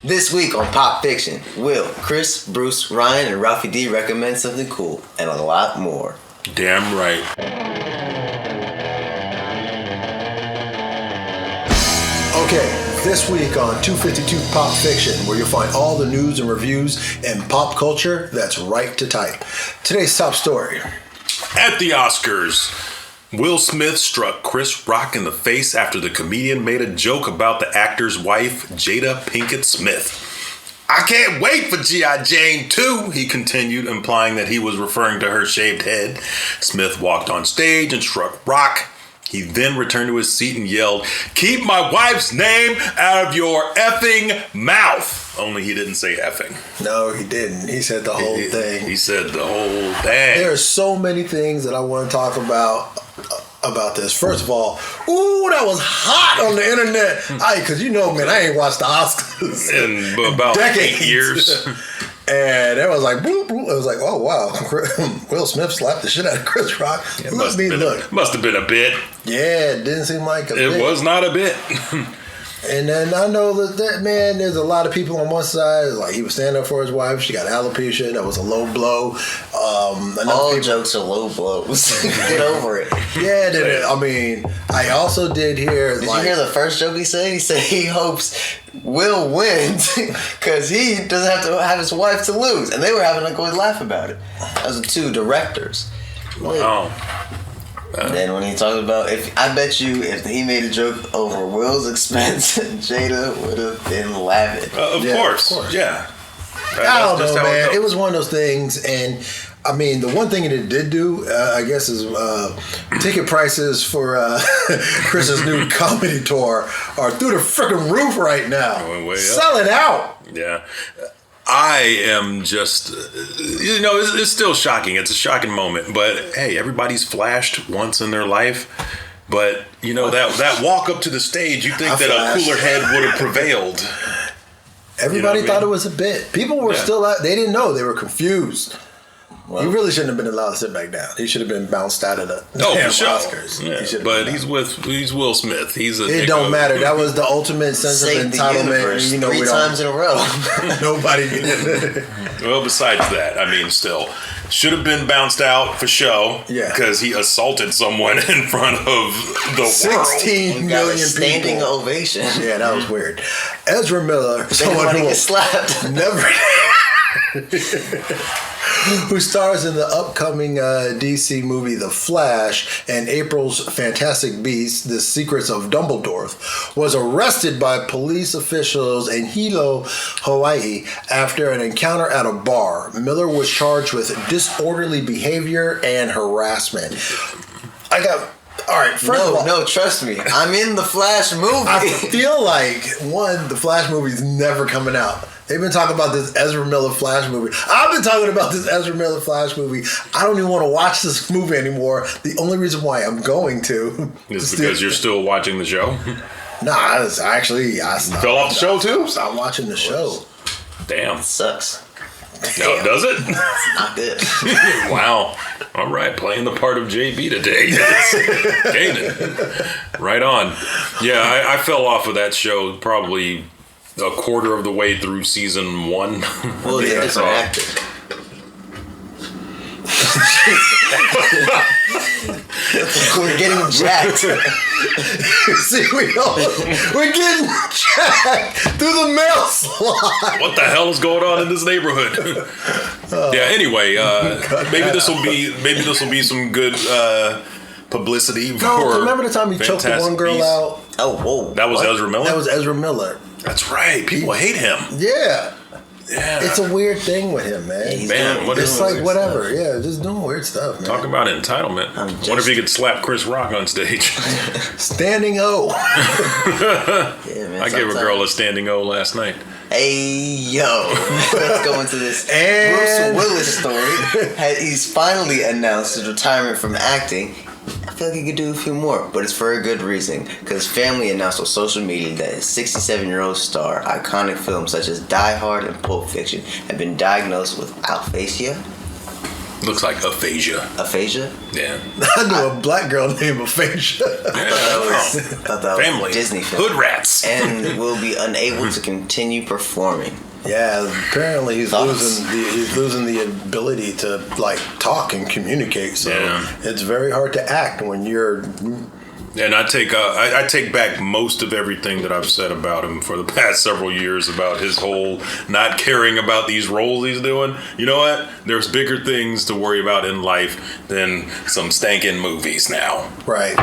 This week on Pop Fiction, Will, Chris, Bruce, Ryan, and Ralphie D recommend something cool and a lot more. Damn right. Okay, this week on 252 Pop Fiction, where you'll find all the news and reviews and pop culture that's right to type. Today's top story. At the Oscars, Will Smith struck Chris Rock in the face after the comedian made a joke about the actor's wife, Jada Pinkett Smith. "I can't wait for G.I. Jane 2, he continued, implying that he was referring to her shaved head. Smith walked on stage and struck Rock. He then returned to his seat and yelled, "Keep my wife's name out of your effing mouth." Only he didn't say effing. No, he didn't. He said the whole thing. He said the whole thing. There are so many things that I want to talk about this. First of all, ooh, that was hot on the internet. Because you know, man, I ain't watched the Oscars in about decades. 8 years. And it was like, boop, boop. It was like, oh, wow. Will Smith slapped the shit out of Chris Rock. Must have been a bit. Yeah, it didn't seem like a bit. It was not a bit. And then I know that, man, there's a lot of people on one side, like he was standing up for his wife. She got alopecia. That was a low blow. All jokes are low blows. Get over it. Yeah, I mean, I also did hear. Did you hear the first joke he said? He said he hopes Will wins because he doesn't have to have his wife to lose. And they were having a good laugh about it. As the two directors. Wow. And then when he talked about, I bet you if he made a joke over Will's expense, Jada would have been laughing. Of course. Yeah. I don't know, man. It was one of those things, and I mean, the one thing it did do, I guess, is ticket prices for Chris's new comedy tour are through the freaking roof right now. Going way up. Selling out. Yeah. I am just, it's still shocking. It's a shocking moment. But, hey, everybody's flashed once in their life. But, that walk up to the stage, you think that a cooler head would have prevailed. Everybody thought it was a bit. People were still out. They didn't know. They were confused. Well, he really shouldn't have been allowed to sit back down. He should have been bounced out of the damn Oscars. Yeah, but he's Will Smith. It don't matter. That was the ultimate sense of entitlement. Three times in a row. Nobody. Well, besides that, I mean, still should have been bounced out for show. Yeah, because he assaulted someone in front of the 16 million standing people. Ovation. Yeah, that was weird. Ezra Miller, someone who gets slapped. Never. Who stars in the upcoming DC movie The Flash and April's Fantastic Beasts, The Secrets of Dumbledore, was arrested by police officials in Hilo, Hawaii after an encounter at a bar. Miller was charged with disorderly behavior and harassment. All right, first of all, no, trust me. I'm in the Flash movie. I feel like, the Flash movie is never coming out. They've been talking about this Ezra Miller Flash movie. I've been talking about this Ezra Miller Flash movie. I don't even want to watch this movie anymore. The only reason why I'm going to is because you're still watching the show? Nah, I stopped. You fell off the show too? Stop watching the show. Damn. It sucks. No, does it? It's not good. Wow. All right, playing the part of JB today. Kanan. Right on. Yeah, I fell off of that show probably a quarter of the way through season 1. Well, yeah, it's an actor. We're getting jacked. See, we're getting jacked through the mail slot. What the hell is going on in this neighborhood? Yeah. Anyway, maybe this will be some good publicity. No, remember the time he choked the one girl out? Oh, whoa! That was Ezra Miller. That was Ezra Miller. That's right. People hate him. Yeah. It's a weird thing with him, man. It's like whatever. Yeah, just doing weird stuff, man. Talk about entitlement. Wonder if he could slap Chris Rock on stage. Standing O. Yeah, man, I gave a girl a standing O last night. Hey, yo. Let's go into this Bruce Willis story. He's finally announced his retirement from acting. I feel like he could do a few more, but it's for a good reason. Because his family announced on social media that his 67-year-old star, iconic films such as Die Hard and Pulp Fiction, have been diagnosed with aphasia. Looks like aphasia. Aphasia? Yeah. I knew a black girl named Aphasia. I thought that was Family. a Disney film. Hood rats. And will be unable to continue performing. Yeah, apparently he's Thoughts? losing the ability to like talk and communicate. So it's very hard to act when you're. And I take back most of everything that I've said about him for the past several years about his whole not caring about these roles he's doing. You know what? There's bigger things to worry about in life than some stankin' movies now. Right.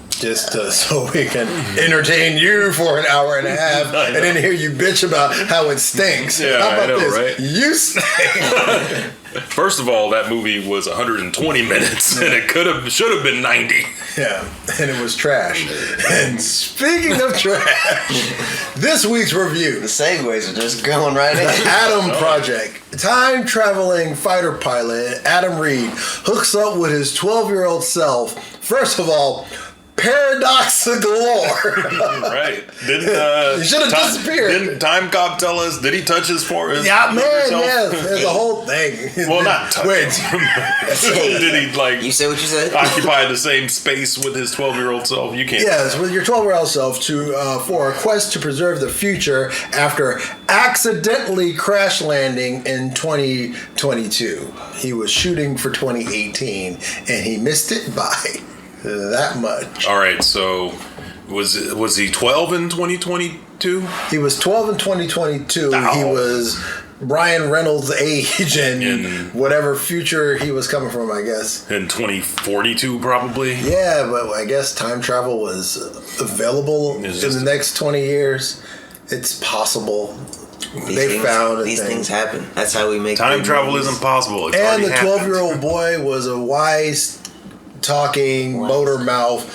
Just so we can entertain you for an hour and a half and then hear you bitch about how it stinks. Yeah, how about I know, this? right? You stink. First of all, that movie was 120 minutes and it should have been 90. Yeah, and it was trash. And speaking of trash, this week's review. The segues are just going right in. The Adam Project. Time-traveling fighter pilot Adam Reed hooks up with his 12-year-old self. First of all, paradox galore. Right. He should have disappeared. Didn't Time Cop tell us? Did he touch his forehead? Yeah, man, yes. There's a whole thing. Well, not touch. Wait. Did he, like, You say what you said? occupy the same space with his 12-year-old self? You can't. Yes, with your 12-year-old self for a quest to preserve the future after accidentally crash landing in 2022. He was shooting for 2018, and he missed it by that much. All right, so was he 12 in 2022? He was 12 in 2022. Ow. He was Ryan Reynolds' age and whatever future he was coming from, I guess. In 2042, probably. Yeah, but I guess time travel was available in the next 20 years. It's possible. These things happen. That's how we make time travel movies. isn't possible. It's And already the happened. 12-year-old boy was a wise talking motor mouth,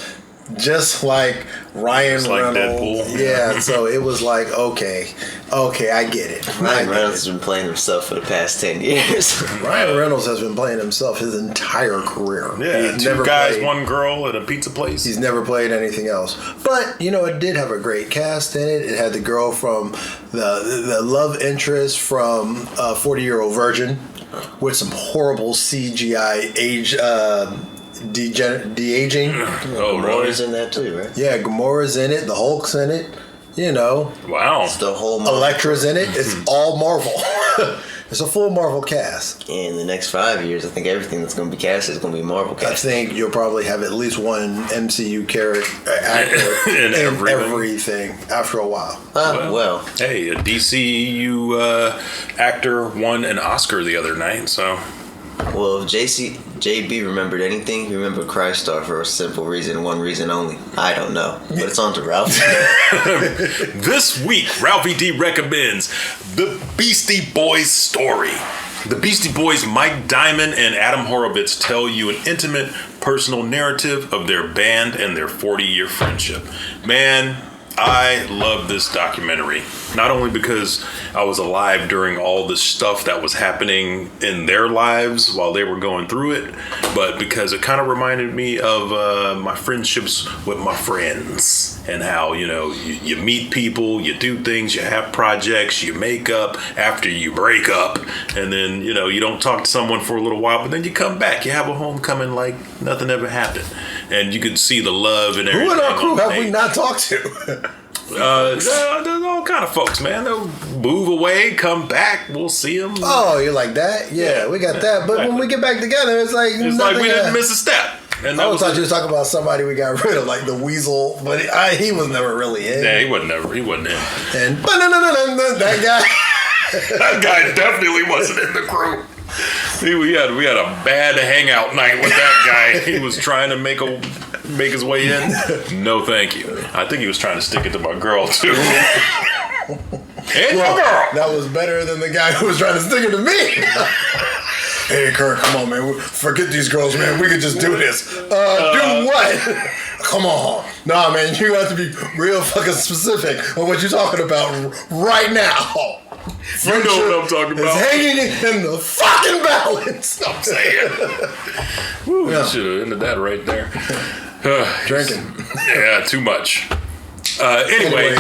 just like Ryan Just like Reynolds. Deadpool. Yeah, so it was like, okay, I get it. Ryan Reynolds has been playing himself for the past 10 years. Ryan Reynolds has been playing himself his entire career. Yeah, He's two guys, played, one girl at a pizza place. He's never played anything else. But, it did have a great cast in it. It had the girl from the love interest from 40-Year-Old Virgin with some horrible CGI age de-aging. Oh, really? Gamora's in that too, right? Yeah, Gamora's in it. The Hulk's in it. Wow. It's the whole Elektra's in it. It's all Marvel. It's a full Marvel cast. In the next 5 years, I think everything that's going to be cast is going to be Marvel I cast. think you'll probably have at least one MCU actor In in everything. everything after a while. Well, Hey, a DCU actor won an Oscar the other night, so... Well, if JB remembered anything, he remembered Crystar for a simple reason, one reason only. I don't know. But it's on to Ralphie. This week, Ralphie D recommends The Beastie Boys Story. The Beastie Boys, Mike Diamond and Adam Horovitz, tell you an intimate, personal narrative of their band and their 40-year friendship. Man, I love this documentary. Not only because I was alive during all the stuff that was happening in their lives while they were going through it, but because it kind of reminded me of my friendships with my friends and how, you meet people, you do things, you have projects, you make up after you break up, and then, you don't talk to someone for a little while, but then you come back, you have a homecoming like nothing ever happened. And you can see the love and everything. Who in our crew have we not talked to? There's all kind of folks, man. They'll move away, come back. We'll see them. Oh, you're like that? Yeah, we got that. But when we get back together, it's like It's like we didn't miss a step. And I thought you was talking about somebody we got rid of, like the Weasel, but he was never really in. Yeah, he wasn't in. And that guy. That guy definitely wasn't in the crew. We had a bad hangout night with that guy. He was trying to make his way in. No, thank you. I think he was trying to stick it to my girl too. And your girl. That was better than the guy who was trying to stick it to me. Hey, Kirk, come on, man. Forget these girls, man. We could just do this. Do what? Come on. Nah, man, you have to be real fucking specific on what you're talking about right now. You know what I'm talking about. It's hanging in the fucking balance. I'm saying. Woo, Yeah. You should have ended that right there. Drinking. Yeah, too much. Anyway.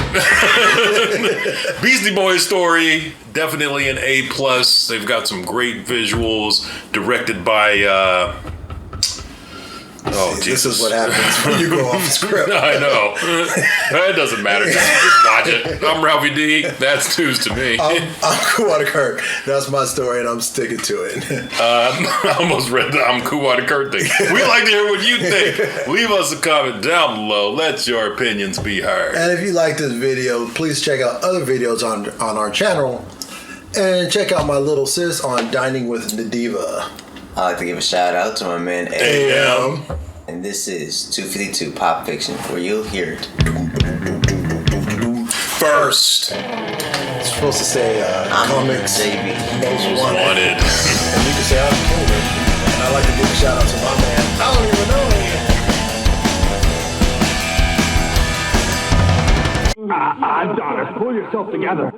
Beastie Boys story, definitely an A+. They've got some great visuals, directed by... This is what happens when you go off script. I know. It doesn't matter. Just watch it. I'm Ralphie D. That's news to me. I'm Kuwata Kirk. That's my story, and I'm sticking to it. I almost read the I'm Kuwata Kirk thing. We'd like to hear what you think. Leave us a comment down below. Let your opinions be heard. And if you like this video, please check out other videos on our channel. And check out my little sis on Dining with Nadiva. I'd like to give a shout out to my man AM. And this is 252 Pop Fiction, where you'll hear it first. It's supposed to say comics JB. most wanted. Wanted. And you can say I'm cool. And I'd like to give a shout out to my man. I don't even know him. Adonis, pull yourself together.